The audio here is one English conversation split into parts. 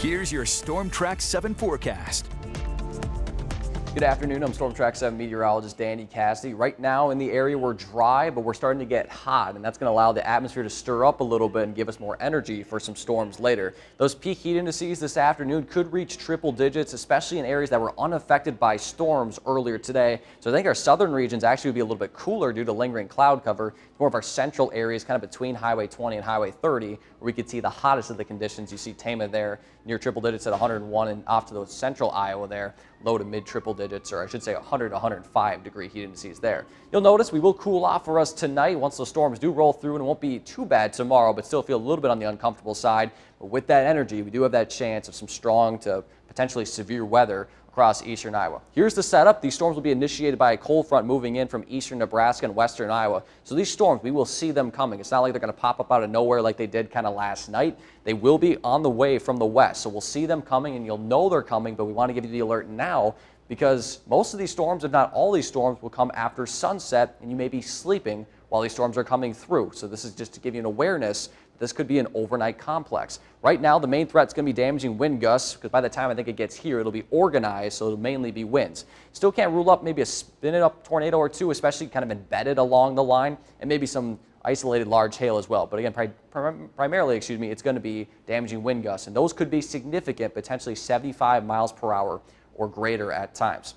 Here's your Storm Track 7 forecast. Good afternoon, I'm Storm Track 7 meteorologist Danny Cassidy. Right now in the area we're dry, but we're starting to get hot, and that's going to allow the atmosphere to stir up a little bit and give us more energy for some storms later. Those peak heat indices this afternoon could reach triple digits, especially in areas that were unaffected by storms earlier today. So I think our southern regions actually would be a little bit cooler due to lingering cloud cover. More of our central areas, kind of between Highway 20 and Highway 30, where we could see the hottest of the conditions. You see Tama there near triple digits at 101, and off to the central Iowa there, low to mid triple digits, or I should say 100 to 105 degree heat indices there. You'll notice we will cool off for us tonight once those storms do roll through, and it won't be too bad tomorrow, but still feel a little bit on the uncomfortable side. But with that energy, we do have that chance of some strong to potentially severe weather across eastern Iowa. Here's the setup. These storms will be initiated by a cold front moving in from eastern Nebraska and western Iowa. So these storms, we will see them coming. It's not like they're going to pop up out of nowhere like they did kind of last night. They will be on the way from the west. So we'll see them coming, and you'll know they're coming, but we want to give you the alert now because most of these storms, if not all these storms, will come after sunset, and you may be sleeping while these storms are coming through. So this is just to give you an awareness. This could be an overnight complex. Right now, the main threat is going to be damaging wind gusts, because by the time I think it gets here, it'll be organized, so it'll mainly be winds. Still can't rule up maybe a spin-it-up tornado or two, especially kind of embedded along the line, and maybe some isolated large hail as well. But again, primarily, it's going to be damaging wind gusts, and those could be significant, potentially 75 miles per hour or greater at times.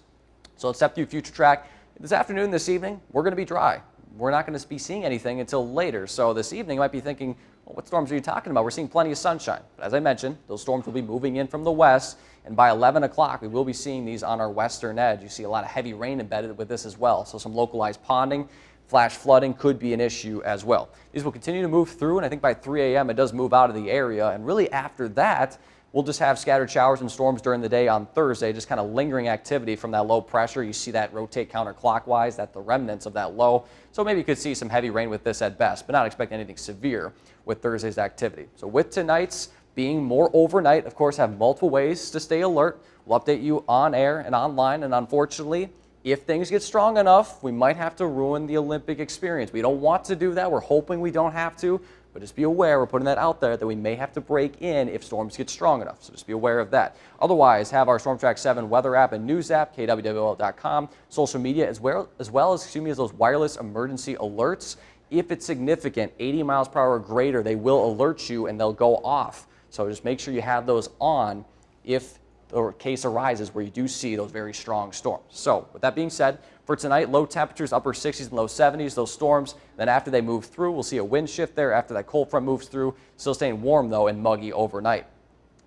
So let's step through future track. This afternoon, this evening, we're going to be dry. We're not going to be seeing anything until later. So this evening, you might be thinking, well, what storms are you talking about? We're seeing plenty of sunshine. But as I mentioned, those storms will be moving in from the west, and by 11 o'clock, we will be seeing these on our western edge. You see a lot of heavy rain embedded with this as well. So some localized ponding, flash flooding could be an issue as well. These will continue to move through, and I think by 3 a.m. it does move out of the area. And really after that, we'll just have scattered showers and storms during the day on Thursday, just kind of lingering activity from that low pressure. You see that rotate counterclockwise, that's the remnants of that low. So maybe you could see some heavy rain with this at best, but not expect anything severe with Thursday's activity. So with tonight's being more overnight, of course, have multiple ways to stay alert. We'll update you on air and online, and unfortunately, if things get strong enough, we might have to ruin the Olympic experience. We don't want to do that. We're hoping we don't have to. But just be aware, we're putting that out there, that we may have to break in if storms get strong enough. So just be aware of that. Otherwise, have our Storm Track 7 weather app and news app, kwwl.com, social media, as well as those wireless emergency alerts. If it's significant, 80 miles per hour or greater, they will alert you and they'll go off. So just make sure you have those on if the case arises where you do see those very strong storms. So with that being said, for tonight, low temperatures, upper 60s and low 70s, those storms. Then after they move through, we'll see a wind shift there after that cold front moves through. Still staying warm, though, and muggy overnight.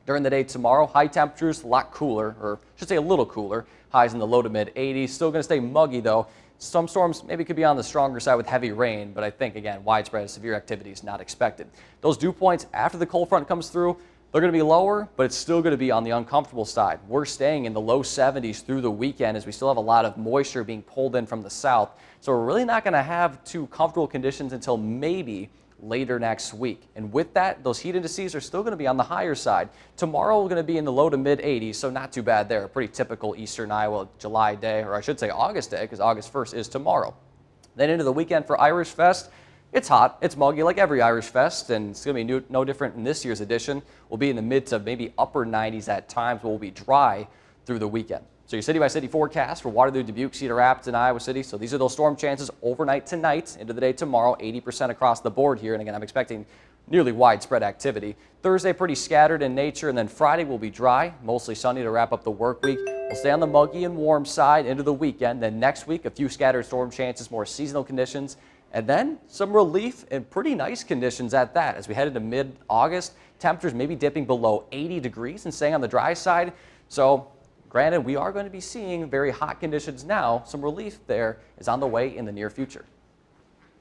During the day tomorrow, high temperatures, a lot cooler, or I should say a little cooler. Highs in the low to mid 80s. Still going to stay muggy, though. Some storms maybe could be on the stronger side with heavy rain, but I think, again, widespread severe activity is not expected. Those dew points after the cold front comes through, they're going to be lower, but it's still going to be on the uncomfortable side. We're staying in the low 70s through the weekend as we still have a lot of moisture being pulled in from the south. So we're really not going to have too comfortable conditions until maybe later next week. And with that, those heat indices are still going to be on the higher side. Tomorrow we're going to be in the low to mid 80s, so not too bad there. A pretty typical eastern Iowa July day, or I should say August day, because August 1st is tomorrow. Then into the weekend for Irish Fest. It's hot, it's muggy like every Irish Fest, and it's going to be no different in this year's edition. We'll be in the mid to maybe upper 90s at times, but we'll be dry through the weekend. So your city-by-city forecast for Waterloo, Dubuque, Cedar Rapids, and Iowa City. So these are those storm chances overnight tonight, into the day tomorrow, 80% across the board here. And again, I'm expecting nearly widespread activity. Thursday, pretty scattered in nature, and then Friday will be dry, mostly sunny to wrap up the work week. We'll stay on the muggy and warm side into the weekend. Then next week, a few scattered storm chances, more seasonal conditions. And then some relief and pretty nice conditions at that. As we head into mid-August, temperatures may be dipping below 80 degrees and staying on the dry side. So granted, we are going to be seeing very hot conditions now. Some relief there is on the way in the near future.